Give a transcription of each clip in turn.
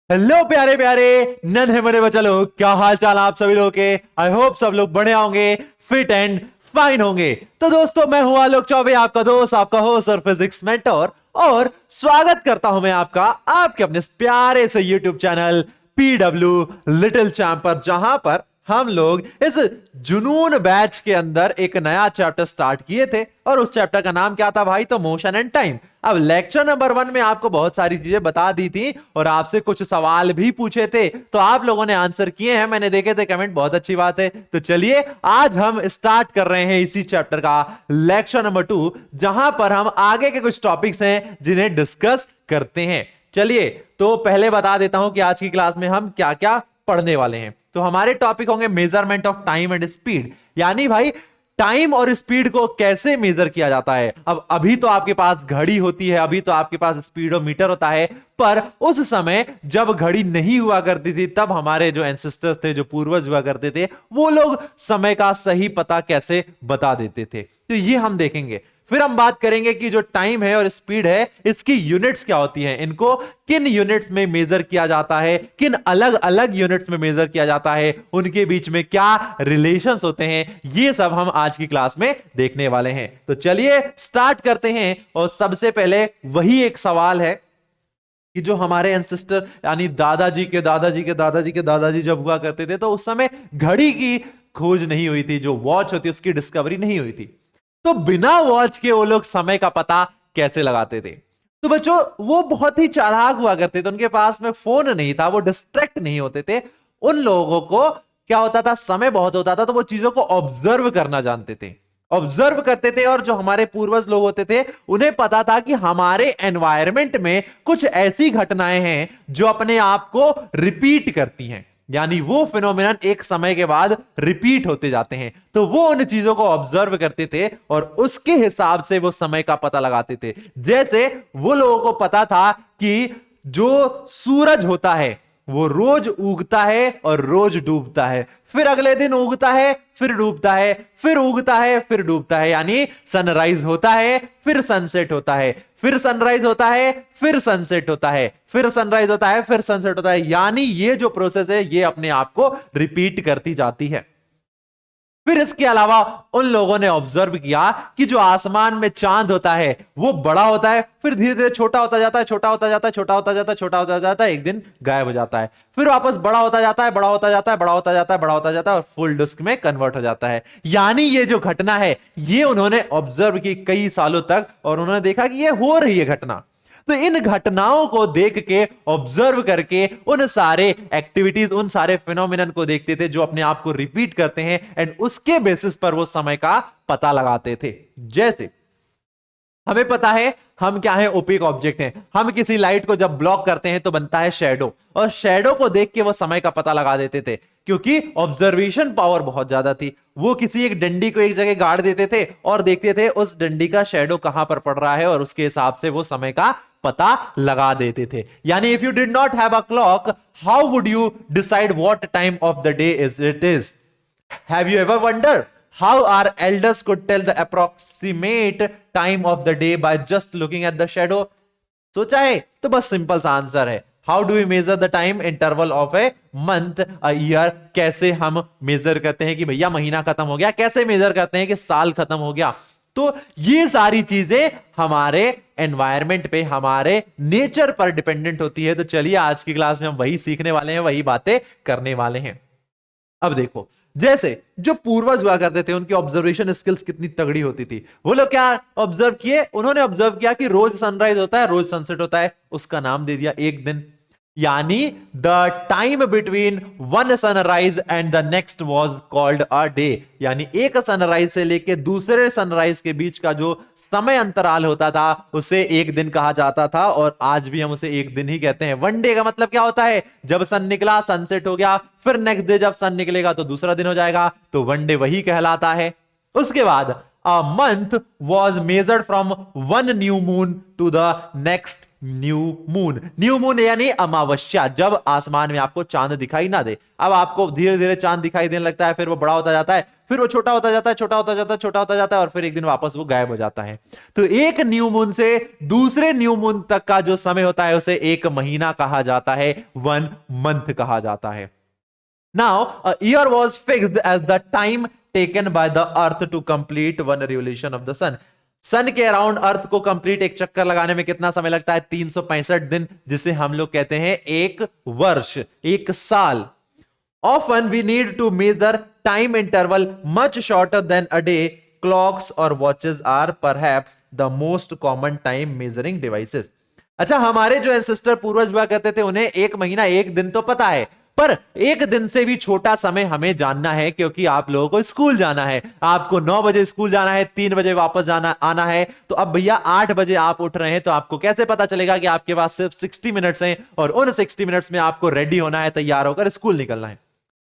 Hello प्यारे प्यारे नन्हे मुन्ने बच्चा लोग, क्या हाल चाल आप सभी लोगों के। आई होप सब लोग बड़े होंगे, फिट एंड फाइन होंगे। तो दोस्तों, मैं हूं आलोक चौबे, आपका दोस्त, आपका होस्ट और फिजिक्स मेंटर, और स्वागत करता हूं मैं आपका आपके अपने इस प्यारे से YouTube channel PW little champ पर, जहां पर हम लोग इस जुनून बैच के अंदर एक नया चैप्टर स्टार्ट किए थे। और उस चैप्टर का नाम क्या था भाई? तो मोशन एंड टाइम। अब लेक्चर नंबर 1 में आपको बहुत सारी चीजें बता दी थी और आपसे कुछ सवाल भी पूछे थे, तो आप लोगों ने आंसर किए हैं, मैंने देखे थे कमेंट, बहुत अच्छी बात है। तो चलिए आज हम स्टार्ट कर रहे हैं इसी चैप्टर का लेक्चर नंबर 2, जहां पर हम आगे के कुछ टॉपिक्स हैं जिन्हें डिस्कस करते हैं। चलिए तो पहले बता देता हूं कि आज की क्लास में हम क्या क्या पढ़ने वाले हैं। तो हमारे टॉपिक होंगे measurement of time and speed, यानी भाई टाइम और स्पीड को कैसे मेजर किया जाता है। अब अभी तो आपके पास घड़ी होती है, अभी तो आपके पास स्पीडोमीटर होता है, पर उस समय जब घड़ी नहीं हुआ करती थी तब हमारे जो एंसेस्टर्स थे, जो पूर्वज हुआ करते थे, वो लोग समय का सही पता कैसे बता देते थे। तो ये हम देखेंगे। फिर हम बात करेंगे कि जो टाइम है और स्पीड है, इसकी यूनिट्स क्या होती हैं, इनको किन यूनिट्स में मेजर किया जाता है, किन अलग अलग यूनिट्स में मेजर किया जाता है, उनके बीच में क्या रिलेशंस होते हैं, ये सब हम आज की क्लास में देखने वाले हैं। तो चलिए स्टार्ट करते हैं। और सबसे पहले वही एक सवाल है कि जो हमारे एंसेस्टर यानी दादाजी के दादाजी के दादाजी के दादाजी जब हुआ करते थे, तो उस समय घड़ी की खोज नहीं हुई थी, जो वॉच होती है उसकी डिस्कवरी नहीं हुई थी। तो बिना वॉच के वो लोग समय का पता कैसे लगाते थे? तो बच्चों, वो बहुत ही चालाक हुआ करते थे, उनके पास में फोन नहीं था, वो डिस्ट्रैक्ट नहीं होते थे। उन लोगों को क्या होता था, समय बहुत होता था, तो वो चीजों को ऑब्जर्व करना जानते थे, ऑब्जर्व करते थे। और जो हमारे पूर्वज लोग होते थे, उन्हें पता था कि हमारे एनवायरमेंट में कुछ ऐसी घटनाएं हैं जो अपने आप को रिपीट करती हैं, यानी वो फिनोमिनन एक समय के बाद रिपीट होते जाते हैं। तो वो उन चीजों को ऑब्जर्व करते थे और उसके हिसाब से वो समय का पता लगाते थे। जैसे वो लोगों को पता था कि जो सूरज होता है वो रोज उगता है और रोज डूबता है, फिर अगले दिन उगता है, फिर डूबता है, फिर उगता है, फिर डूबता है, यानी सनराइज होता है, फिर सनसेट होता है, फिर सनराइज होता है, फिर सनसेट होता है, फिर सनराइज होता है, फिर सनसेट होता है, यानी ये जो प्रोसेस है ये अपने आप को रिपीट करती जाती है। फिर इसके अलावा उन लोगों ने ऑब्जर्व किया कि जो आसमान में चांद होता है वो बड़ा होता है, फिर धीरे धीरे छोटा होता जाता है, छोटा होता जाता है, छोटा होता जाता है, छोटा होता जाता है, एक दिन गायब हो जाता है, फिर वापस बड़ा होता जाता है, बड़ा होता जाता है, बड़ा होता जाता है, बड़ा होता जाता है, और फुल डिस्क में कन्वर्ट हो जाता है। यानी ये जो घटना है ये उन्होंने ऑब्जर्व की कई सालों तक, और उन्होंने देखा कि ये हो रही है घटना। तो इन घटनाओं को देख के, ऑब्जर्व करके, उन सारे एक्टिविटीज, उन सारे फिनोमिनन को देखते थे जो अपने आप को रिपीट करते हैं, एंड उसके बेसिस पर वो समय का पता लगाते थे। जैसे हमें पता है हम क्या है, ओपेक ऑब्जेक्ट हैं, हम किसी लाइट को जब ब्लॉक करते हैं तो बनता है शेडो, और शेडो को देख के वो समय का पता लगा देते थे, क्योंकि ऑब्जर्वेशन पावर बहुत ज्यादा थी। वो किसी एक डंडी को एक जगह गाड़ देते थे और देखते थे उस डंडी का शेडो कहां पर पड़ रहा है, और उसके हिसाब से वो समय का पता लगा देते थे। यानी if you did not have a clock, how would you decide what time of the day is it is? Have you ever wondered how our elders could tell the approximate time of the day by just looking at the shadow? सोचा है? तो बस simple सा answer है, how do we measure the time interval of a month, a year? कैसे हम major करते हैं कि भैया महीना खत्म हो गया, कैसे मेजर करते हैं कि साल खत्म हो गया? तो ये सारी चीजें हमारे एनवायरमेंट पे, हमारे नेचर पर डिपेंडेंट होती है। तो चलिए आज की क्लास में हम वही सीखने वाले हैं, वही बातें करने वाले हैं। अब देखो, जैसे जो पूर्वज हुआ करते थे उनकी ऑब्जर्वेशन स्किल्स कितनी तगड़ी होती थी। वो लोग क्या ऑब्जर्व किए? उन्होंने ऑब्जर्व किया कि रोज सनराइज होता है, रोज सनसेट होता है, उसका नाम दे दिया एक दिन। यानी the time between one sunrise and the next was called a day. यानी एक सनराइज से लेके दूसरे सनराइज के बीच का जो समय अंतराल होता था उसे एक दिन कहा जाता था, और आज भी हम उसे एक दिन ही कहते हैं। वन डे का मतलब क्या होता है? जब सन निकला, सनसेट हो गया, फिर नेक्स्ट डे जब सन निकलेगा तो दूसरा दिन हो जाएगा, तो वन डे वही कहलाता है। उसके बाद a month was measured from one new moon to the next new moon. New moon यानी अमावस्या, जब आसमान में आपको चांद दिखाई ना दे। अब आपको धीरे धीरे चांद दिखाई देने लगता है, फिर वो बड़ा होता जाता है, फिर वो छोटा होता जाता है, छोटा होता जाता है, छोटा होता जाता है, और फिर एक दिन वापस वो गायब हो जाता है। तो एक न्यू मून से दूसरे न्यू मून तक का जो समय होता है उसे एक महीना कहा जाता है, 1 मंथ कहा जाता है। Now a year was fixed as the time taken by the earth to complete one revolution of the sun. Sun के अराउंड अर्थ को कंप्लीट एक चक्कर लगाने में कितना समय लगता है? 365 दिन, जिसे हम लोग कहते हैं एक वर्ष, एक साल। Often we need to measure time interval much shorter than a day. Clocks or watches are perhaps the most common time measuring devices. अच्छा, हमारे जो एंसेस्टर पूर्वज हुआ करते थे उन्हें एक महीना एक दिन तो पता है, पर एक दिन से भी छोटा समय हमें जानना है, क्योंकि आप लोगों को स्कूल जाना है। आपको 9 बजे स्कूल जाना है, 3 बजे वापस जाना आना है। तो अब भैया 8 बजे आप उठ रहे हैं, तो आपको कैसे पता चलेगा कि आपके पास सिर्फ 60 मिनट्स हैं और उन 60 मिनट्स में आपको रेडी होना है, तैयार होकर स्कूल निकलना है।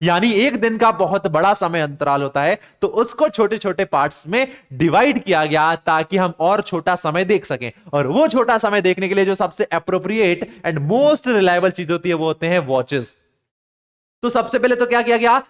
यानी एक दिन का बहुत बड़ा समय अंतराल होता है, तो उसको छोटे छोटे पार्ट्स में डिवाइड किया गया ताकि हम और छोटा समय देख सकें। और वो छोटा समय देखने के लिए जो सबसे अप्रोप्रिएट एंड मोस्ट रिलायबल चीज होती है वो होते हैं वॉचेस। तो सबसे पहले तो क्या किया गया,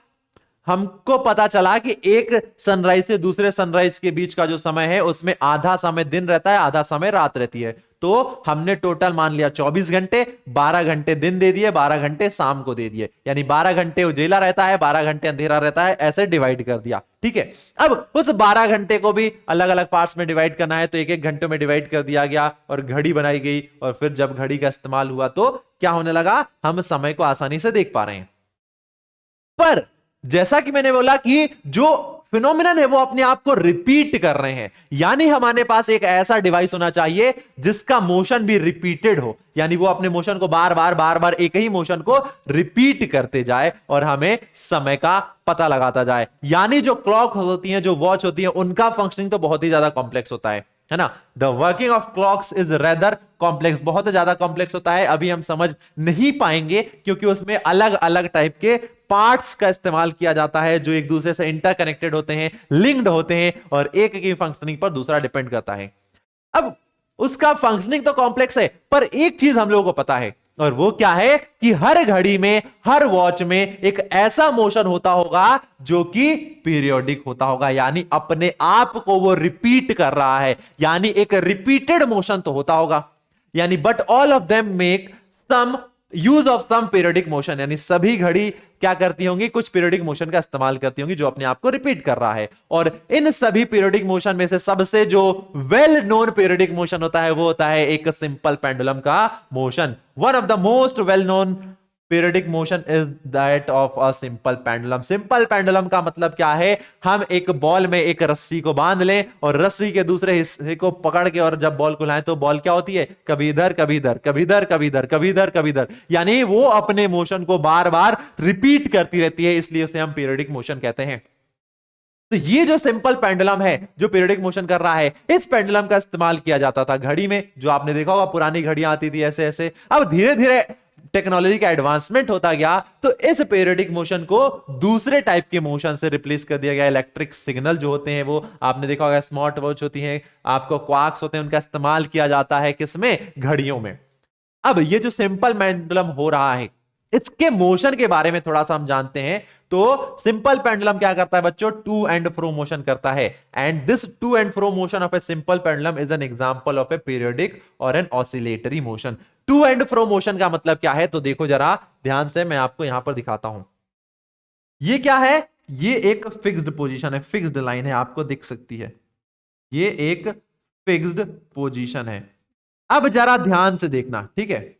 हमको पता चला कि एक सनराइज से दूसरे सनराइज के बीच का जो समय है उसमें आधा समय दिन रहता है, आधा समय रात रहती है। तो हमने टोटल मान लिया 24 घंटे, 12 घंटे दिन दे दिए, 12 घंटे शाम को दे दिए, यानी 12 घंटे उजेला रहता है, 12 घंटे अंधेरा रहता है, ऐसे डिवाइड कर दिया। ठीक है, अब उस 12 घंटे को भी अलग अलग पार्ट्स में डिवाइड करना है, तो एक एक घंटों में डिवाइड कर दिया गया और घड़ी बनाई गई। और फिर जब घड़ी का इस्तेमाल हुआ तो क्या होने लगा, हम समय को आसानी से देख पा रहे हैं। पर जैसा कि मैंने बोला कि जो फिनोमिनन है वो अपने आप को रिपीट कर रहे हैं, यानी हमारे पास एक ऐसा डिवाइस होना चाहिए जिसका मोशन भी रिपीटेड हो, यानी वो अपने मोशन को बार बार एक ही मोशन को रिपीट करते जाए और हमें समय का पता लगाता जाए। यानी जो क्लॉक होती है, जो वॉच होती है, उनका फंक्शनिंग तो बहुत ही ज्यादा कॉम्प्लेक्स होता है ना। The working of clocks is rather complex, बहुत ज्यादा कॉम्प्लेक्स होता है। अभी हम समझ नहीं पाएंगे क्योंकि उसमें अलग अलग टाइप के पार्ट्स का इस्तेमाल किया जाता है जो एक दूसरे से इंटरकनेक्टेड होते हैं, लिंक्ड होते हैं, और एक की फंक्शनिंग पर दूसरा डिपेंड करता है। अब उसका फंक्शनिंग तो कॉम्प्लेक्स है, पर एक चीज हम लोगों को पता है, और वो क्या है कि हर घड़ी में, हर वॉच में एक ऐसा मोशन होता होगा जो कि पीरियोडिक होता होगा, यानी अपने आप को वो रिपीट कर रहा है, यानी एक रिपीटेड मोशन तो होता होगा। यानी but all of them make some use of some periodic motion, यानी सभी घड़ी क्या करती होंगी, कुछ पीरियोडिक मोशन का इस्तेमाल करती होंगी जो अपने आप को रिपीट कर रहा है। और इन सभी पीरियोडिक मोशन में से सबसे जो वेल नोन पीरियोडिक मोशन होता है वो होता है एक सिंपल पेंडुलम का motion. One of the most well known periodic motion is that of a simple pendulum. Simple pendulum का मतलब क्या है, हम एक बॉल में एक रस्सी को बांध लें और रस्सी के दूसरे हिस्से को पकड़ के और जब बॉल को लाएं तो बॉल क्या होती है, कभी इधर कभी इधर, कभी इधर कभी इधर, कभी इधर कभी इधर, यानी वो अपने मोशन को बार बार रिपीट करती रहती है, इसलिए उसे हम पीरियोडिक मोशन कहते हैं। तो ये जो सिंपल पेंडुलम है जो पीरियोडिक मोशन कर रहा है, इस पेंडुलम का इस्तेमाल किया जाता था घड़ी में, जो आपने देखा होगा पुरानी घड़ियां आती थी ऐसे ऐसे। अब धीरे धीरे टेक्नोलॉजी का एडवांसमेंट होता गया तो इस पीरियोडिक मोशन को दूसरे टाइप के मोशन से रिप्लेस कर दिया गया। इलेक्ट्रिक सिग्नल जो होते हैं वो आपने देखा होगा, स्मार्ट वॉच होती हैं, आपको क्वार्क्स होते हैं, उनका इस्तेमाल किया जाता है किसमें, घड़ियों में। अब ये जो सिंपल पेंडुलम हो रहा है इसके मोशन के बारे में थोड़ा सा हम जानते हैं। तो सिंपल पेंडुलम क्या करता है बच्चों, टू एंड फ्रो मोशन करता है, and this to and fro motion of a simple pendulum is an example of a periodic or an oscillatory motion. To and fro motion का मतलब क्या है, तो देखो जरा ध्यान से, मैं आपको यहां पर दिखाता हूं। ये क्या है, ये एक फिक्स्ड पोजीशन है, फिक्स्ड लाइन है, आपको दिख सकती है, ये एक फिक्स्ड पोजीशन है। अब जरा ध्यान से देखना, ठीक है,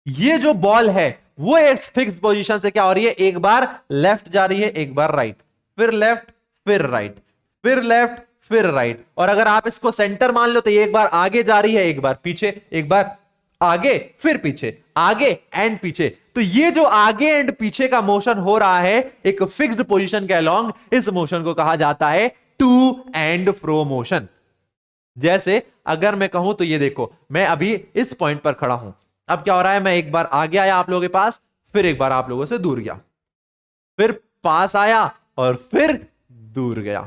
ये जो बॉल है वो इस फिक्स पोजीशन से क्या हो रही है, एक बार लेफ्ट जा रही है, एक बार राइट, फिर लेफ्ट, फिर राइट, फिर लेफ्ट, फिर राइट। और अगर आप इसको सेंटर मान लो तो ये एक बार आगे जा रही है, एक बार पीछे, एक बार आगे, फिर पीछे, आगे एंड पीछे। तो ये जो आगे एंड पीछे का मोशन हो रहा है एक फिक्स्ड पोजीशन के अलोंग, इस मोशन को कहा जाता है टू एंड फ्रो मोशन। जैसे अगर मैं कहूं तो ये देखो, मैं अभी इस पॉइंट पर खड़ा हूं, अब क्या हो रहा है, मैं एक बार आगे आया आप लोगों के पास, फिर एक बार आप लोगों से दूर गया, फिर पास आया और फिर दूर गया,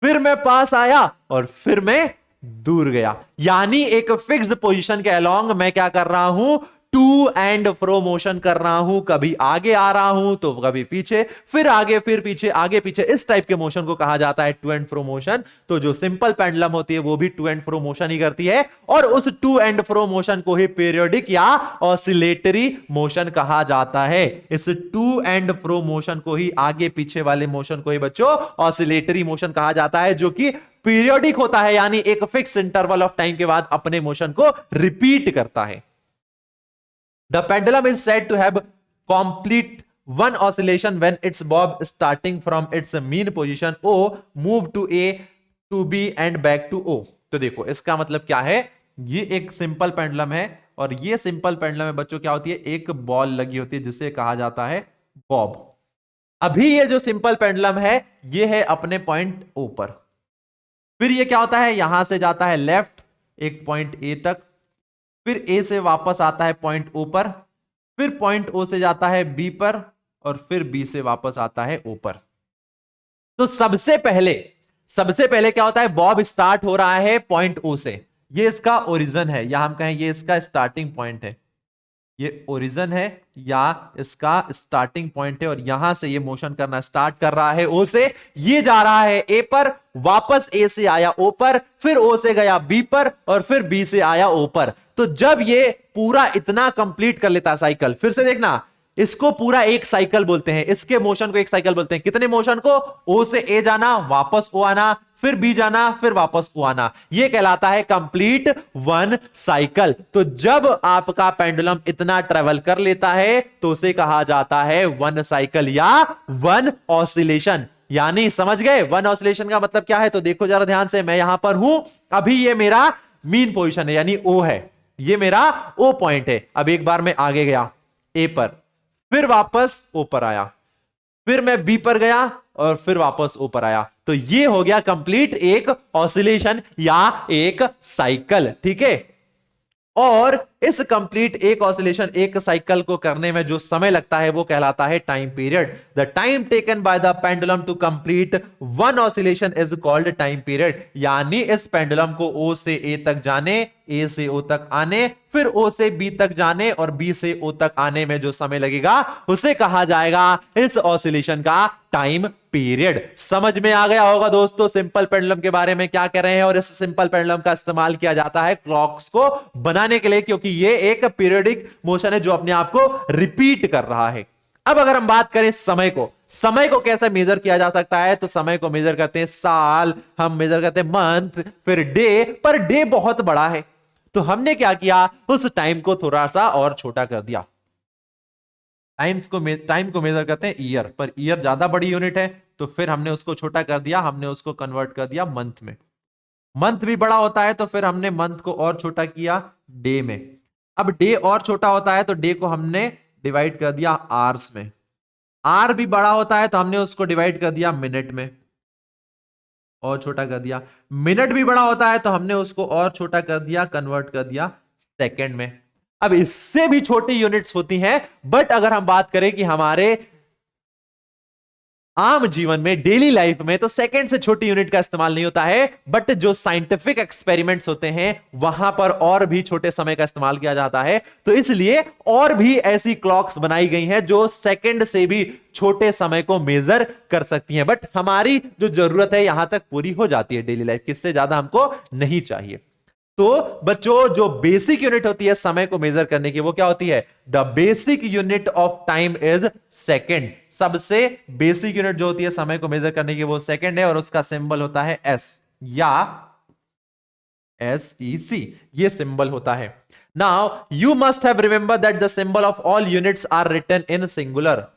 फिर मैं पास आया और फिर मैं दूर गया। यानी एक फिक्स्ड पोजीशन के अलोंग मैं क्या कर रहा हूं, टू एंड फ्रो मोशन कर रहा हूं, कभी आगे आ रहा हूं तो कभी पीछे, फिर आगे फिर पीछे, आगे पीछे, इस टाइप के मोशन को कहा जाता है टू एंड फ्रो मोशन। तो जो सिंपल पेंडुलम होती है वो भी टू एंड फ्रो मोशन ही करती है, और उस टू एंड फ्रो मोशन को ही पीरियोडिक या ऑसिलेटरी मोशन कहा जाता है। इस टू एंड फ्रो मोशन को ही, आगे पीछे वाले मोशन को ही बच्चों ऑसिलेटरी मोशन कहा जाता है, जो कि पीरियोडिक होता है, यानी एक फिक्स इंटरवल ऑफ टाइम के बाद अपने मोशन को रिपीट करता है। The pendulum is said to have complete one oscillation when its bob starting from its mean position O move to A to B and back to O। तो देखो इसका मतलब क्या है, ये एक सिंपल पेंडुलम है, और ये सिंपल पेंडुलम में बच्चों क्या होती है, एक बॉल लगी होती है जिसे कहा जाता है बॉब। अभी ये जो सिंपल पेंडुलम है ये है अपने पॉइंट O पर, फिर ये क्या होता है, यहां से जाता है लेफ्ट एक पॉइंट A तक, फिर ए से वापस आता है पॉइंट ओ पर, फिर पॉइंट ओ से जाता है बी पर, और फिर बी से वापस आता है ओ पर। तो सबसे पहले क्या होता है, बॉब स्टार्ट हो रहा है पॉइंट ओ से, ये इसका ओरिजिन है, या हम कहें ये इसका स्टार्टिंग पॉइंट है, ये ओरिजिन है या इसका स्टार्टिंग पॉइंट है, और यहां से ये मोशन करना स्टार्ट कर रहा है ओ से, ये जा रहा है ए पर, वापस ए से आया ओ पर, फिर ओ से गया बी पर, और फिर बी से आया ओ पर। तो जब ये पूरा इतना कंप्लीट कर लेता है साइकिल, फिर से देखना, इसको पूरा एक साइकिल बोलते हैं, इसके मोशन को एक साइकिल बोलते हैं। कितने मोशन को, ओ से ए जाना, वापस ओ आना, फिर बी जाना, फिर वापस ओ आना, ये कहलाता है कंप्लीट वन साइकिल। तो जब आपका पेंडुलम इतना ट्रेवल कर लेता है तो उसे कहा जाता है वन साइकिल या वन ऑसिलेशन। यानी समझ गए वन ऑसिलेशन का मतलब क्या है, तो देखो जरा ध्यान से, मैं यहां पर हूं, अभी ये मेरा मीन पोजीशन है यानी ओ है, ये मेरा ओ पॉइंट है। अब एक बार मैं आगे गया ए पर, फिर वापस ओ पर आया, फिर मैं बी पर गया, और फिर वापस ओ पर आया, तो ये हो गया कंप्लीट एक ऑसिलेशन या एक साइकिल। ठीक है, और इस कंप्लीट एक ऑसिलेशन, एक साइकिल को करने में जो समय लगता है वो कहलाता है time period. The time taken by the pendulum to complete one oscillation is called time period. यानी इस पेंडुलम को ओ से ए तक जाने, ए से ओ तक आने, फिर ओ से बी तक जाने, और बी से ओ तक आने में जो समय लगेगा उसे कहा जाएगा इस ऑसिलेशन का टाइम पीरियड। समझ में आ गया होगा दोस्तों सिंपल पेंडुलम के बारे में क्या कह रहे हैं, और इस सिंपल पेंडुलम का इस्तेमाल किया जाता है क्लॉक्स को बनाने के लिए, क्योंकि ये एक पीरियोडिक मोशन है जो अपने आप को रिपीट कर रहा है। अब अगर हम बात करें समय को कैसे मेजर किया जा सकता है, तो समय को मेजर करते हैं साल, हम मेजर करते हैं मंथ, फिर डे, पर डे बहुत बड़ा है तो हमने क्या किया, उस टाइम को थोड़ा सा और छोटा कर दिया। टाइम को मेजर करते हैं ईयर, पर ईयर ज्यादा बड़ी यूनिट है तो फिर हमने उसको छोटा कर दिया, हमने उसको कन्वर्ट कर दिया मंथ में। मंथ भी बड़ा होता है तो फिर हमने मंथ को और छोटा किया डे में। अब डे और छोटा होता है तो डे को हमने डिवाइड कर दिया आवर्स में। आर भी बड़ा होता है तो हमने उसको डिवाइड कर दिया मिनट में और छोटा कर दिया। मिनट भी बड़ा होता है तो हमने उसको और छोटा कर दिया, कन्वर्ट कर दिया सेकंड में। अब इससे भी छोटी यूनिट्स होती हैं, बट अगर हम बात करें कि हमारे आम जीवन में, डेली लाइफ में, तो सेकंड से छोटी यूनिट का इस्तेमाल नहीं होता है, बट जो साइंटिफिक एक्सपेरिमेंट्स होते हैं वहां पर और भी छोटे समय का इस्तेमाल किया जाता है। तो इसलिए और भी ऐसी क्लॉक्स बनाई गई हैं जो सेकंड से भी छोटे समय को मेजर कर सकती हैं, बट हमारी जो जरूरत है यहां तक पूरी हो जाती है डेली लाइफ, किससे ज्यादा हमको नहीं चाहिए। तो बच्चों जो बेसिक यूनिट होती है समय को मेजर करने की वो क्या होती है, the basic unit of time is second. सबसे बेसिक यूनिट जो होती है समय को मेजर करने की वो सेकेंड है, और उसका सिंबल होता है एस या SEC, ये सिंबल होता है। Now you must have remember that the symbol of all units are written in singular.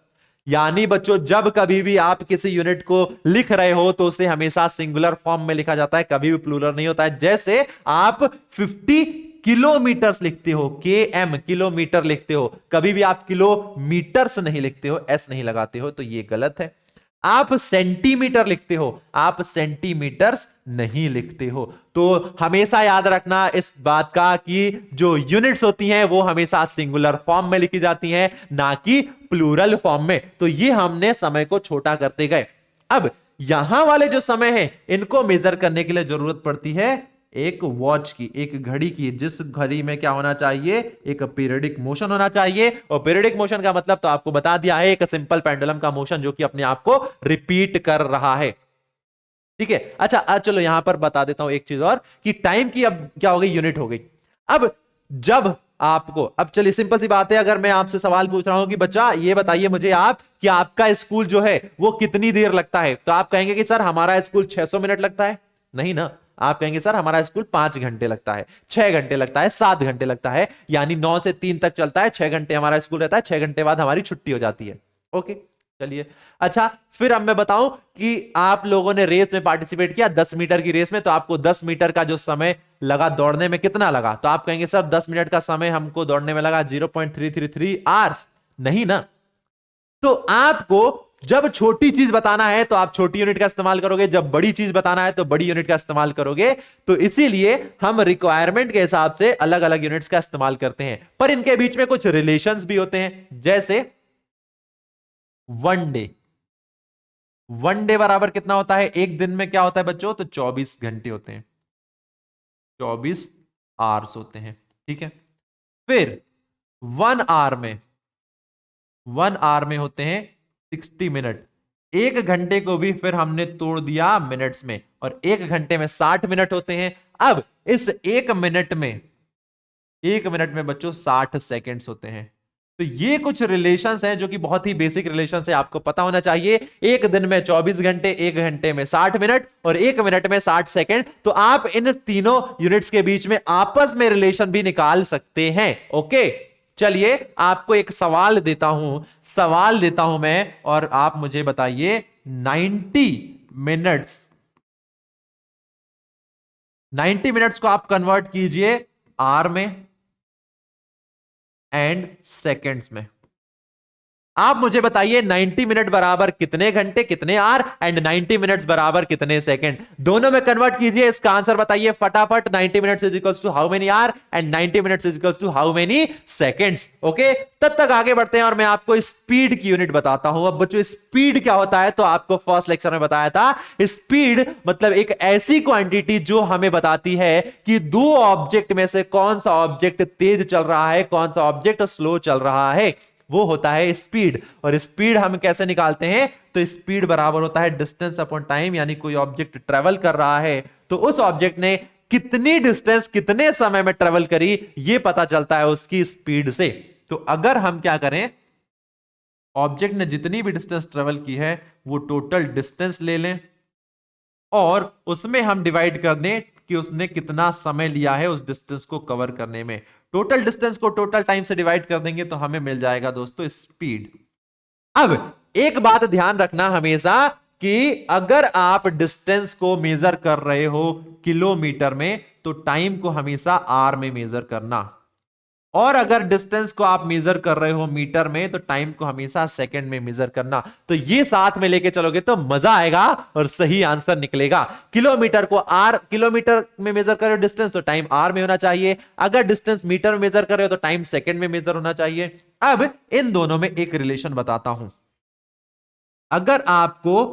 यानी बच्चों जब कभी भी आप किसी यूनिट को लिख रहे हो तो उसे हमेशा सिंगुलर फॉर्म में लिखा जाता है, कभी भी प्लूरल नहीं होता है। जैसे आप 50 किलोमीटर्स लिखते हो, KM किलोमीटर लिखते हो, कभी भी आप किलोमीटर्स नहीं लिखते हो, S नहीं लगाते हो, तो ये गलत है। आप सेंटीमीटर लिखते हो, आप सेंटीमीटर्स नहीं लिखते हो। तो हमेशा याद रखना इस बात का कि जो यूनिट्स होती हैं वो हमेशा सिंगुलर फॉर्म में लिखी जाती हैं, ना कि प्लूरल फॉर्म में। तो ये हमने समय को छोटा करते गए। अब यहां वाले जो समय है इनको मेजर करने के लिए जरूरत पड़ती है एक वॉच की, एक घड़ी की, जिस घड़ी में क्या होना चाहिए, एक पीरियडिक मोशन होना चाहिए। और पीरियडिक मोशन का मतलब तो आपको बता दिया है, एक सिंपल पेंडुलम का मोशन जो कि अपने आप को रिपीट कर रहा है। ठीक है, अच्छा आज चलो यहां पर बता देता हूं एक चीज और, कि टाइम की अब क्या हो गई, यूनिट हो गई। अब जब आपको, अब चलिए सिंपल सी बात है, अगर मैं आपसे सवाल पूछ रहा हूं कि बच्चा ये बताइए मुझे आप कि आपका स्कूल जो है वो कितनी देर लगता है, तो आप कहेंगे कि सर हमारा स्कूल 600 मिनट लगता है। नहीं ना, आप कहेंगे सर हमारा स्कूल 5 घंटे लगता है, 6 घंटे लगता है, 7 घंटे लगता है, यानी 9 से 3 तक चलता है, 6 घंटे हमारा स्कूल रहता है, 6 घंटे बाद हमारी छुट्टी हो जाती है। ओके, चलिए। अच्छा, फिर अब मैं बताऊं कि आप लोगों ने रेस में पार्टिसिपेट किया, 10 मीटर की रेस में, तो आपको 10 मीटर का जो समय लगा दौड़ने में, कितना लगा, तो आप कहेंगे सर 10 मिनट का समय हमको दौड़ने में लगा 0.333 आवर्स। नहीं ना, तो आपको जब छोटी चीज बताना है तो आप छोटी यूनिट का इस्तेमाल करोगे, जब बड़ी चीज बताना है तो बड़ी यूनिट का इस्तेमाल करोगे। तो इसीलिए हम रिक्वायरमेंट के हिसाब से अलग अलग यूनिट्स का इस्तेमाल करते हैं, पर इनके बीच में कुछ रिलेशंस भी होते हैं। जैसे वन डे, वन डे बराबर कितना होता है, एक दिन में क्या होता है बच्चों, तो 24 घंटे होते हैं, 24 आवर्स होते हैं। ठीक है, फिर वन आवर में, वन आवर में होते हैं 60 मिनट। एक घंटे को भी फिर हमने तोड़ दिया मिनट्स में, और एक घंटे में 60 मिनट होते हैं। अब इस एक मिनट में बच्चों 60 सेकेंड्स होते हैं। तो ये कुछ रिलेशंस हैं जो कि बहुत ही बेसिक रिलेशंस है, आपको पता होना चाहिए। एक दिन में 24 घंटे, एक घंटे में 60 मिनट और एक मिनट में 60 सेकंड। तो आप इन तीनों यूनिट्स के बीच में आपस में रिलेशन भी निकाल सकते हैं। ओके, चलिए आपको एक सवाल देता हूं मैं, और आप मुझे बताइए 90 मिनट्स, 90 मिनट्स को आप कन्वर्ट कीजिए आर में एंड सेकेंड्स में। आप मुझे बताइए 90 मिनट बराबर कितने घंटे, कितने आर, एंड 90 मिनट्स बराबर कितने सेकंड, दोनों में कन्वर्ट कीजिए, इसका आंसर बताइए फटाफट। 90 minutes is equals to how many hour and 90 minutes is equals to how many seconds. Okay, तब तक आगे बढ़ते हैं और मैं आपको स्पीड की यूनिट बताता हूं। अब बच्चों स्पीड क्या होता है, तो आपको फर्स्ट लेक्चर में बताया था, स्पीड मतलब एक ऐसी क्वांटिटी जो हमें बताती है कि दो ऑब्जेक्ट में से कौन सा ऑब्जेक्ट तेज चल रहा है, कौन सा ऑब्जेक्ट स्लो चल रहा है, वो होता है स्पीड। और स्पीड हम कैसे निकालते हैं, तो स्पीड बराबर होता है डिस्टेंस अपॉन टाइम, यानी कोई ऑब्जेक्ट ट्रेवल कर रहा है तो उस ऑब्जेक्ट ने कितनी डिस्टेंस कितने समय में ट्रेवल करी, ये पता चलता है उसकी स्पीड से। तो अगर हम क्या करें, ऑब्जेक्ट ने जितनी भी डिस्टेंस ट्रेवल की है वो टोटल डिस्टेंस ले लें और उसमें हम डिवाइड कर दें कि उसने कितना समय लिया है उस डिस्टेंस को कवर करने में। टोटल डिस्टेंस को टोटल टाइम से डिवाइड कर देंगे तो हमें मिल जाएगा दोस्तों स्पीड। अब एक बात ध्यान रखना हमेशा कि अगर आप डिस्टेंस को मेजर कर रहे हो किलोमीटर में तो टाइम को हमेशा आर में मेजर करना, और अगर डिस्टेंस को आप मेजर कर रहे हो मीटर में तो टाइम को हमेशा सेकंड में मेजर करना। तो ये साथ में लेके चलोगे तो मजा आएगा और सही आंसर निकलेगा। किलोमीटर को आर, किलोमीटर में मेजर कर रहे हो डिस्टेंस तो टाइम आर में होना चाहिए, अगर डिस्टेंस मीटर में मेजर कर रहे हो तो टाइम सेकंड में मेजर होना चाहिए। अब इन दोनों में एक रिलेशन बताता हूं। अगर आपको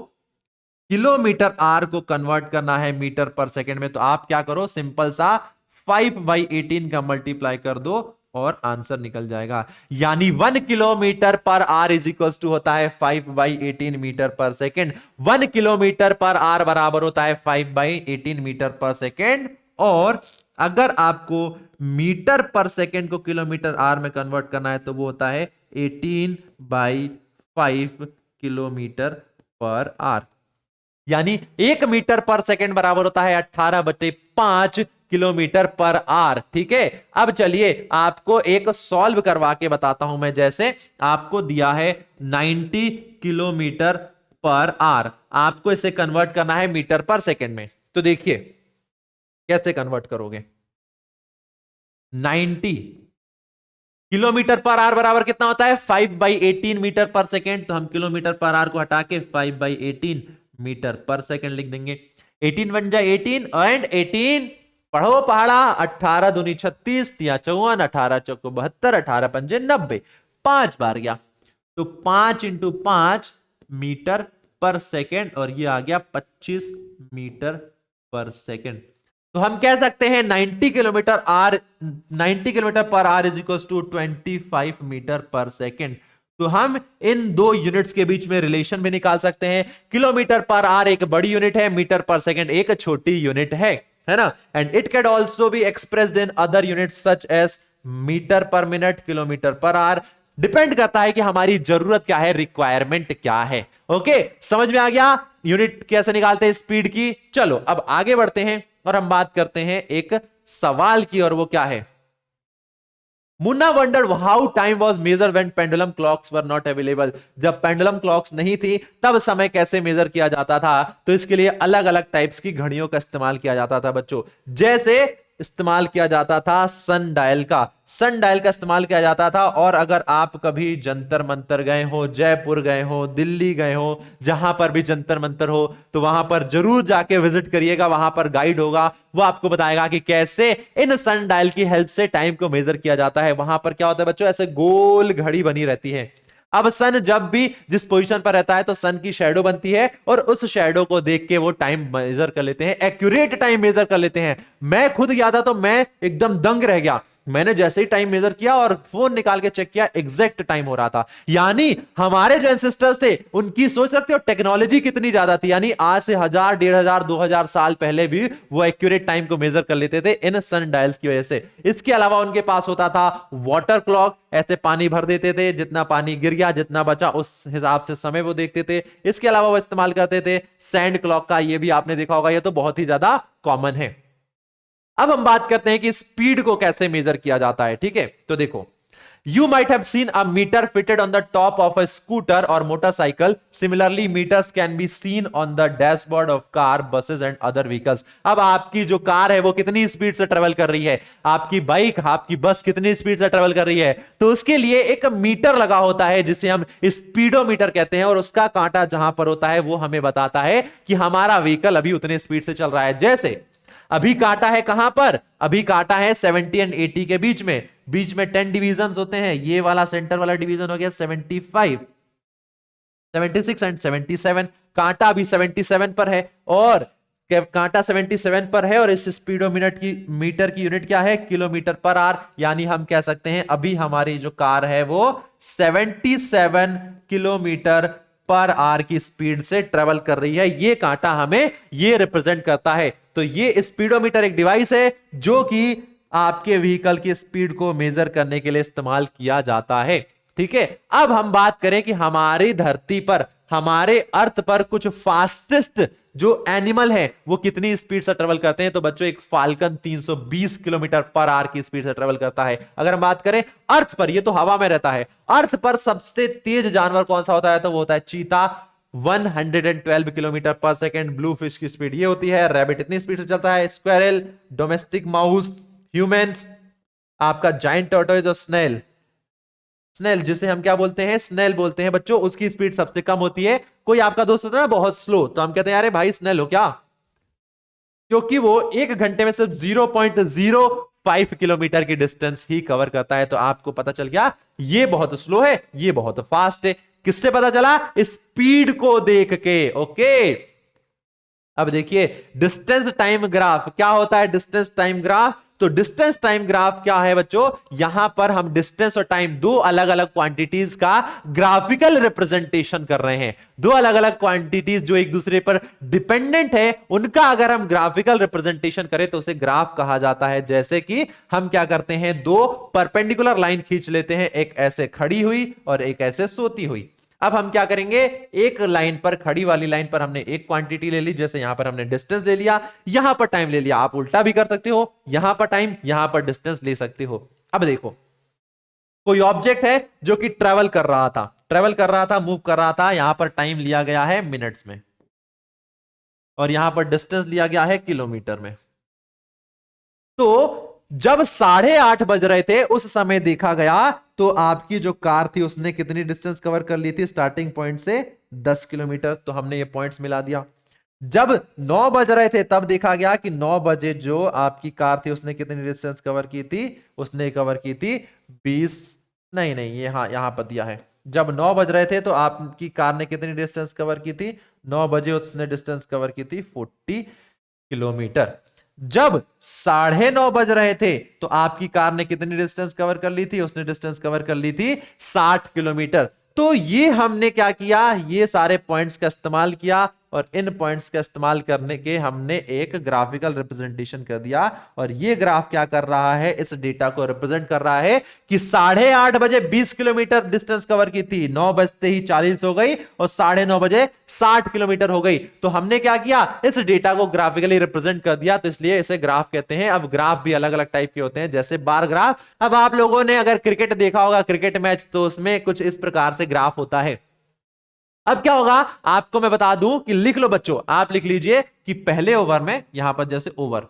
किलोमीटर आर को कन्वर्ट करना है मीटर पर सेकंड में तो आप क्या करो, सिंपल सा 5/18 का मल्टीप्लाई कर दो और आंसर निकल जाएगा। यानी 1 kilometre per are is equal to होता है 5/18 metre per second. 1 kilometre per are बराबर होता है 5/18 मीटर पर सेकेंड। और अगर आपको मीटर पर सेकेंड को किलोमीटर आर में कन्वर्ट करना है तो वो होता है 18/5 किलोमीटर पर आर। यानी 1 मीटर पर सेकेंड बराबर होता है 18/5 किलोमीटर पर आर। ठीक है, अब चलिए आपको एक सॉल्व करवा के बताता हूं मैं। जैसे आपको दिया है 90 किलोमीटर पर आर, आपको इसे कन्वर्ट करना है मीटर पर सेकेंड में। तो देखिए कैसे कन्वर्ट करोगे। 90 किलोमीटर पर आर बराबर कितना होता है 5/18 मीटर पर सेकेंड, तो हम किलोमीटर पर आर को हटा के 5/18 मीटर पर सेकेंड लिख देंगे। 18 बन जाए 18 एंड 18 पढ़ो पहाड़ा, 18 दूनी 36, 54, 18 चौको 72, 18 पंजे 90, 5 बार गया तो 5 इंटू 5 मीटर पर सेकेंड और ये आ गया 25 मीटर पर सेकेंड। तो हम कह सकते हैं 90 kilometre hour 90 kilometre per are is equal to 25 metre per second. तो हम इन दो यूनिट्स के बीच में रिलेशन भी निकाल सकते हैं। किलोमीटर पर आर एक बड़ी यूनिट है, मीटर पर सेकेंड एक छोटी यूनिट है ना। And it can also be expressed in other units such as metre per minute, kilometre per hour. Depend करता है कि हमारी जरूरत क्या है, रिक्वायरमेंट क्या है। ओके, समझ में आ गया यूनिट कैसे निकालते हैं स्पीड की। चलो अब आगे बढ़ते हैं और हम बात करते हैं एक सवाल की, और वो क्या है, Munna wondered how time was measure when pendulum clocks were not available. जब पेंडुलम क्लॉक्स नहीं थी तब समय कैसे मेजर किया जाता था। तो इसके लिए अलग अलग टाइप्स की घड़ियों का इस्तेमाल किया जाता था बच्चों। जैसे इस्तेमाल किया जाता था सन डायल का इस्तेमाल किया जाता था। और अगर आप कभी जंतर मंतर गए हो, जयपुर गए हो, दिल्ली गए हो, जहां पर भी जंतर मंतर हो, तो वहां पर जरूर जाके विजिट करिएगा। वहां पर गाइड होगा, वो आपको बताएगा कि कैसे इन सन डायल की हेल्प से टाइम को मेजर किया जाता है। वहां पर क्या होता है बच्चों, ऐसे गोल घड़ी बनी रहती है। अब सन जब भी जिस पोजीशन पर रहता है तो सन की शैडो बनती है, और उस शैडो को देख के वो टाइम मेजर कर लेते हैं, एक्यूरेट टाइम मेजर कर लेते हैं। मैं खुद गया था तो मैं एकदम दंग रह गया। मैंने जैसे ही टाइम मेजर किया और फोन निकाल के चेक किया, एग्जैक्ट टाइम हो रहा था। यानी हमारे जो एंसेस्टर्स थे उनकी सोच रखते हो टेक्नोलॉजी कितनी ज्यादा थी। यानी आज से 1000, 1500, 2000 साल पहले भी वो एक्यूरेट टाइम को मेजर कर लेते थे इन सन डायल्स की वजह से। इसके अलावा उनके पास होता था वाटर क्लॉक, ऐसे पानी भर देते थे, जितना पानी गिर गया, जितना बचा उस हिसाब से समय वो देखते थे। इसके अलावा वो इस्तेमाल करते थे सैंड क्लॉक का, ये भी आपने देखा होगा, ये तो बहुत ही ज्यादा कॉमन है। अब हम बात करते हैं कि स्पीड को कैसे मेजर किया जाता है। ठीक है, तो देखो, you might have seen a meter fitted on the top of a scooter or motorcycle. Similarly meters can be seen on the dashboard of car, buses and other vehicles. अब आपकी जो कार है वो कितनी स्पीड से travel कर रही है, आपकी बाइक, आपकी बस कितनी स्पीड से ट्रेवल कर रही है, तो उसके लिए एक मीटर लगा होता है जिसे हम स्पीडोमीटर कहते हैं। और उसका कांटा जहां पर होता है वो हमें बताता है कि हमारा व्हीकल अभी उतने स्पीड से चल रहा है। जैसे अभी काटा है कहां पर, अभी काटा है 70 एंड 80 के बीच में 10 डिवीजन होते हैं। ये वाला सेंटर वाला डिवीजन हो गया 75, 76 एंड 77। कांटा अभी 77 पर है, और कांटा 77 पर है, और इस स्पीडोमीटर की मीटर की यूनिट क्या है, किलोमीटर पर आवर। यानी हम कह सकते हैं अभी हमारी जो कार है वो 77 किलोमीटर पर आवर की स्पीड से ट्रेवल कर रही है। ये कांटा हमें ये रिप्रेजेंट करता है। तो ये स्पीडोमीटर एक डिवाइस है जो कि आपके व्हीकल की स्पीड को मेजर करने के लिए इस्तेमाल किया जाता है। ठीक है, अब हम बात करें कि हमारी धरती पर, हमारे अर्थ पर कुछ फास्टेस्ट जो एनिमल है वो कितनी स्पीड से ट्रेवल करते हैं। तो बच्चों एक फाल्कन 320 किलोमीटर पर आवर की स्पीड से ट्रेवल करता है। अगर हम बात करें अर्थ पर, ये तो हवा में रहता है, अर्थ पर सबसे तेज जानवर कौन सा होता है, तो वो होता है चीता, 112 किलोमीटर पर सेकेंड। ब्लू फिश की स्पीड ये होती है, रैबिट इतनी स्पीड से चलता है, स्क्वेरल, डोमेस्टिक माउस, ह्यूमंस, आपका जाइंट टॉर्टोइज और स्नेल, स्नेल जिसे हम क्या बोलते हैं, स्नेल बोलते हैं बच्चों, उसकी स्पीड सबसे कम होती है। कोई आपका दोस्त होता है ना बहुत स्लो, तो हम कहते हैं अरे भाई स्नेल हो क्या, क्योंकि वो 1 घंटे में सिर्फ 0.05 किलोमीटर की डिस्टेंस ही कवर करता है। तो आपको पता चल गया ये बहुत स्लो है, ये बहुत फास्ट है। किससे पता चला, स्पीड को देख के। ओके, अब देखिए डिस्टेंस टाइम ग्राफ क्या होता है, डिस्टेंस टाइम ग्राफ। तो डिस्टेंस टाइम ग्राफ क्या है बच्चों, यहां पर हम डिस्टेंस और टाइम दो अलग अलग क्वांटिटीज का ग्राफिकल रिप्रेजेंटेशन कर रहे हैं। दो अलग अलग क्वांटिटीज जो एक दूसरे पर डिपेंडेंट है, उनका अगर हम ग्राफिकल रिप्रेजेंटेशन करें तो उसे ग्राफ कहा जाता है। जैसे कि हम क्या करते हैं, दो परपेंडिकुलर लाइन खींच लेते हैं, एक ऐसे खड़ी हुई और एक ऐसे सोती हुई। अब हम क्या करेंगे, एक लाइन पर, खड़ी वाली लाइन पर हमने एक क्वांटिटी ले ली, जैसे यहां पर हमने डिस्टेंस ले लिया, यहां पर टाइम ले लिया। आप उल्टा भी कर सकते हो, यहां पर टाइम, यहां पर डिस्टेंस ले सकते हो। अब देखो, कोई ऑब्जेक्ट है जो कि ट्रेवल कर रहा था, मूव कर रहा था, यहां पर टाइम लिया गया है मिनट्स में, और यहां पर डिस्टेंस लिया गया है किलोमीटर में। तो जब 8:30 बज रहे थे उस समय देखा गया तो आपकी जो कार थी उसने कितनी डिस्टेंस कवर कर ली थी, स्टार्टिंग पॉइंट से 10 किलोमीटर। तो हमने ये पॉइंट्स मिला दिया। जब 9 बज रहे थे तब देखा गया कि 9 बजे जो आपकी कार थी उसने कितनी डिस्टेंस कवर की थी, उसने कवर की थी 20, नहीं ये यहां पर दिया है। जब 9 बज रहे थे तो आपकी कार ने कितनी डिस्टेंस कवर की थी, 9 बजे उसने डिस्टेंस कवर की थी 40 किलोमीटर। जब 9:30 बज रहे थे तो आपकी कार ने कितनी डिस्टेंस कवर कर ली थी? उसने डिस्टेंस कवर कर ली थी 60 किलोमीटर। तो ये हमने क्या किया, ये सारे पॉइंट्स का इस्तेमाल किया और इन पॉइंट्स का इस्तेमाल करने के हमने एक ग्राफिकल रिप्रेजेंटेशन कर दिया। और ये ग्राफ क्या कर रहा है, इस डेटा को रिप्रेजेंट कर रहा है कि 8:30 बजे 20 किलोमीटर डिस्टेंस कवर की थी, 9 बजते ही 40 हो गई और 9:30 बजे 60 किलोमीटर हो गई। तो हमने क्या किया, इस डेटा को ग्राफिकली रिप्रेजेंट कर दिया, तो इसलिए इसे ग्राफ कहते हैं। अब ग्राफ भी अलग अलग टाइप के होते हैं, जैसे बार ग्राफ। अब आप लोगों ने अगर क्रिकेट देखा होगा, क्रिकेट मैच, तो उसमें कुछ इस प्रकार से ग्राफ होता है। अब क्या होगा, आपको मैं बता दूं कि लिख लो बच्चों, आप लिख लीजिए कि पहले ओवर में यहां पर जैसे ओवर,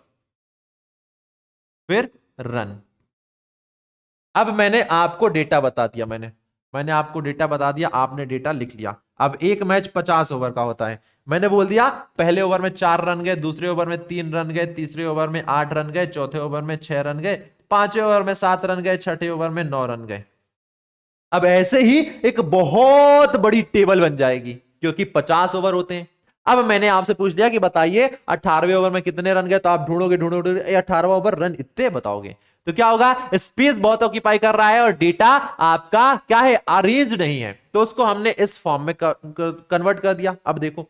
फिर रन। अब मैंने आपको डेटा बता दिया, मैंने आपको डेटा बता दिया, आपने डेटा लिख लिया। अब एक मैच 50 ओवर का होता है। मैंने बोल दिया पहले ओवर में 4 रन गए, दूसरे ओवर में 3 रन गए, तीसरे ओवर में 8 रन गए, चौथे ओवर में 6 रन गए, पांचवें ओवर में 7 रन गए, छठे ओवर में 9 रन गए। अब ऐसे ही एक बहुत बड़ी टेबल बन जाएगी, क्योंकि 50 ओवर होते हैं। अब मैंने आपसे पूछ लिया कि बताइए 18वें ओवर में कितने रन गए, तो आप ढूंढोगे ढूंढोगे 18वां ओवर रन इतने बताओगे, तो क्या होगा, स्पेस बहुत ऑक्यूपाई कर रहा है और डेटा आपका क्या है, अरेंज नहीं है। तो उसको हमने इस फॉर्म में कन्वर्ट कर दिया। अब देखो,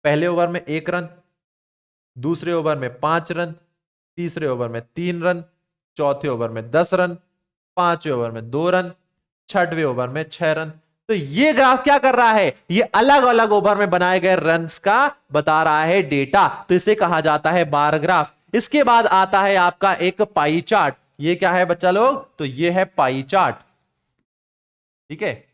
पहले ओवर में 1 रन, दूसरे ओवर में 5 रन, तीसरे ओवर में 3 रन, चौथे ओवर में 10 रन, पांचवें ओवर में 2 रन, छठवें ओवर में 6 रन। तो ये ग्राफ क्या कर रहा है, ये अलग अलग ओवर में बनाए गए रन्स का बता रहा है डेटा, तो इसे कहा जाता है बार ग्राफ। इसके बाद आता है आपका एक पाई चार्ट। ये क्या है बच्चा लोग, तो ये है पाई चार्ट, ठीक है,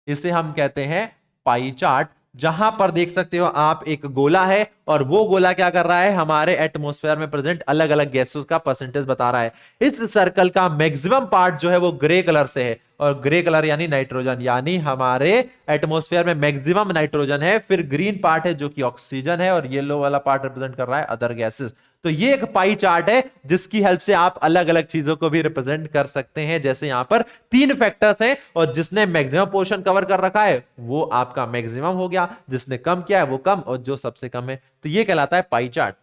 इसे हम कहते हैं पाई चार्ट। जहां पर देख सकते हो आप, एक गोला है और वो गोला क्या कर रहा है, हमारे एटमॉस्फेयर में प्रेजेंट अलग अलग गैसेस का परसेंटेज बता रहा है। इस सर्कल का मैक्सिमम पार्ट जो है वो ग्रे कलर से है, और ग्रे कलर यानी नाइट्रोजन, यानी हमारे एटमॉस्फेयर में मैक्सिमम नाइट्रोजन है। फिर ग्रीन पार्ट है जो कि ऑक्सीजन है, और येलो वाला पार्ट रिप्रेजेंट कर रहा है अदर गैसेस। तो ये एक पाई चार्ट है जिसकी हेल्प से आप अलग अलग चीजों को भी रिप्रेजेंट कर सकते हैं। जैसे यहां पर 3 फैक्टर्स हैं, और जिसने मैक्सिमम पोर्शन कवर कर रखा है वो आपका मैक्सिमम हो गया, जिसने कम किया है वो कम, और जो सबसे कम है, तो ये कहलाता है पाई चार्ट।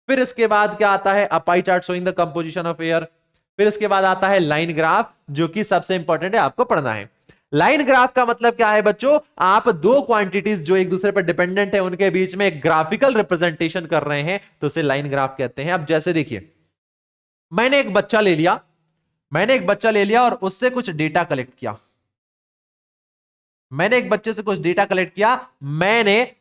फिर इसके बाद क्या आता है, a pie chart showing the composition of air. फिर इसके बाद आता है लाइन ग्राफ, जो कि सबसे इंपॉर्टेंट है, आपको पढ़ना है। लाइन ग्राफ का मतलब क्या है बच्चों, आप दो क्वांटिटीज जो एक दूसरे पर डिपेंडेंट है उनके बीच में एक ग्राफिकल रिप्रेजेंटेशन कर रहे हैं, तो उसे लाइन ग्राफ कहते हैं। अब जैसे देखिए, मैंने एक बच्चा ले लिया और उससे कुछ डेटा कलेक्ट किया। मैंने एक बच्चे से कुछ डेटा कलेक्ट किया, मैंने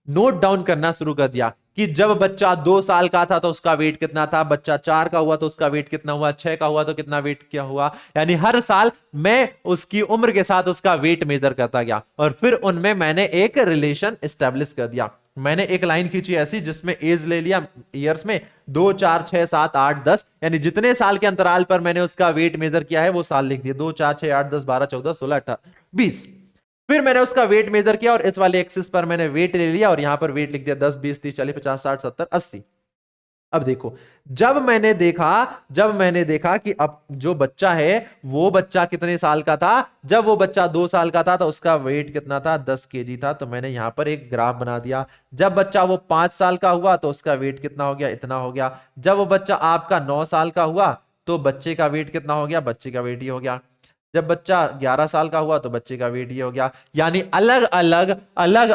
नोट डाउन करना शुरू कर दिया कि जब बच्चा 2 साल का था तो उसका वेट कितना था, बच्चा 4 का हुआ तो उसका वेट कितना हुआ, 6 का हुआ तो कितना वेट क्या हुआ। यानी हर साल मैं उसकी उम्र के साथ उसका वेट मेजर करता गया, और फिर उनमें मैंने एक रिलेशन एस्टेब्लिश कर दिया। मैंने एक लाइन खींची ऐसी जिसमें एज ले लिया ईयर्स में, 2 4 6 7 8 10, यानी जितने साल के अंतराल पर मैंने उसका वेट मेजर किया है वो साल लिख दिए, 2 4 6 8 10 12 14 16 18 20। फिर मैंने उसका वेट मेजर किया और इस वाले एक्सिस पर मैंने वेट ले लिया और यहां पर वेट लिख दिया 10 20 30 40 50 60 70 80। अब देखो, जब मैंने देखा कि अब जो बच्चा है वो बच्चा कितने साल का था, जब वो बच्चा 2 साल का था तो उसका वेट कितना था, 10 केजी था, तो मैंने यहां पर एक ग्राफ बना दिया। जब बच्चा वो 5 साल का हुआ तो उसका वेट कितना हो गया, इतना हो गया। जब वो बच्चा आपका 9 साल का हुआ तो बच्चे का वेट कितना हो गया, बच्चे का वेट ही हो गया। जब बच्चा 11 साल का हुआ तो बच्चे का वेट ये हो गया। यानी अलग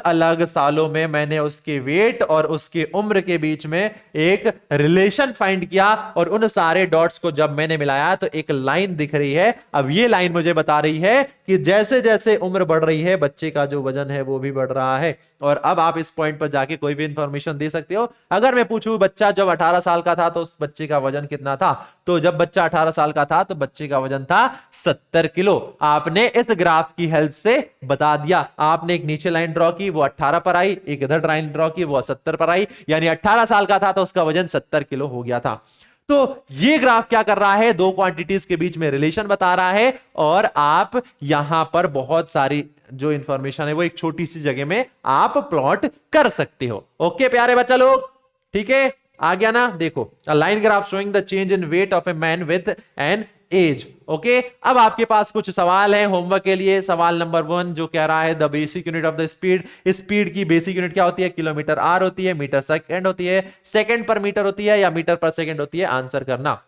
अलग सालों में मैंने उसके वेट और उसके उम्र के बीच में एक रिलेशन फाइंड किया, और उन सारे डॉट्स को जब मैंने मिलाया तो एक लाइन दिख रही है। अब ये लाइन मुझे बता रही है कि जैसे जैसे उम्र बढ़ रही है बच्चे का जो वजन है वो भी बढ़ रहा है। और अब आप इस पॉइंट पर जाके कोई भी इंफॉर्मेशन दे सकते हो। अगर मैं पूछूं बच्चा जब 18 साल का था तो उस बच्चे का वजन कितना था, तो जब बच्चा 18 साल का था तो बच्चे का वजन था 70 किलो। आपने इस ग्राफ की हेल्प से बता दिया। आपने एक नीचे लाइन ड्रॉ की वो 18 पर आई, एक इधर लाइन ड्रॉ की वो 70 पर आई, यानी 18 साल का था तो उसका वजन 70 किलो हो गया था। तो ये ग्राफ क्या कर रहा है, दो क्वांटिटीज के बीच में रिलेशन बता रहा है, और आप यहां पर बहुत सारी जो इंफॉर्मेशन है वो एक छोटी सी जगह में आप प्लॉट कर सकते हो। ओके प्यारे बच्चा लोग, ठीक है, आ गया ना। देखो, a line graph showing the change in weight of a man with an age. Okay, अब आपके पास कुछ सवाल है होमवर्क के लिए। सवाल नंबर 1 जो कह रहा है the basic unit of the speed, speed की बेसिक यूनिट क्या होती है? किलोमीटर आर होती है, मीटर सेकंड होती है, सेकंड पर मीटर होती है, या मीटर पर सेकंड होती है? आंसर करना।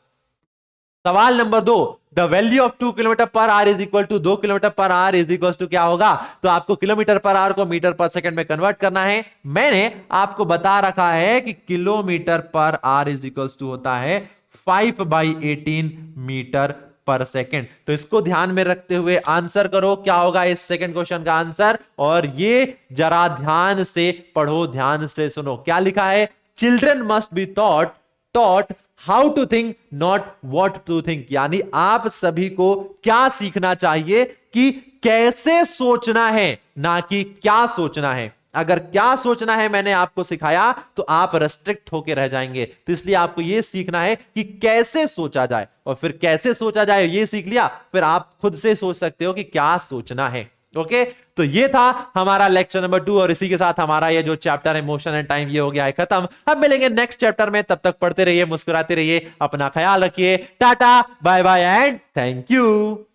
सवाल number 2, the value of 2 kilometre per are is equal to 2 kilometre per are is equal to क्या होगा? तो आपको किलोमीटर पर आर को मीटर पर सेकंड में कन्वर्ट करना है। मैंने आपको बता रखा है कि kilometre per are is equal to होता है 5/18 मीटर पर सेकंड। तो इसको ध्यान में रखते हुए आंसर करो, क्या होगा इस सेकंड क्वेश्चन का आंसर। और ये जरा ध्यान से पढ़ो, ध्यान से सुनो क्या लिखा है। Children must be taught how to think not what to think, यानी आप सभी को क्या सीखना चाहिए कि कैसे सोचना है, ना कि क्या सोचना है। अगर क्या सोचना है मैंने आपको सिखाया तो आप रेस्ट्रिक्ट होकर रह जाएंगे। तो इसलिए आपको यह सीखना है कि कैसे सोचा जाए, और फिर कैसे सोचा जाए यह सीख लिया, फिर आप खुद से सोच सकते हो कि क्या सोचना है। ओके, तो ये था हमारा लेक्चर नंबर 2, और इसी के साथ हमारा ये जो चैप्टर है मोशन एंड टाइम ये हो गया है खत्म। अब मिलेंगे नेक्स्ट चैप्टर में, तब तक पढ़ते रहिए, मुस्कुराते रहिए, अपना ख्याल रखिए। Tata bye bye and thank you.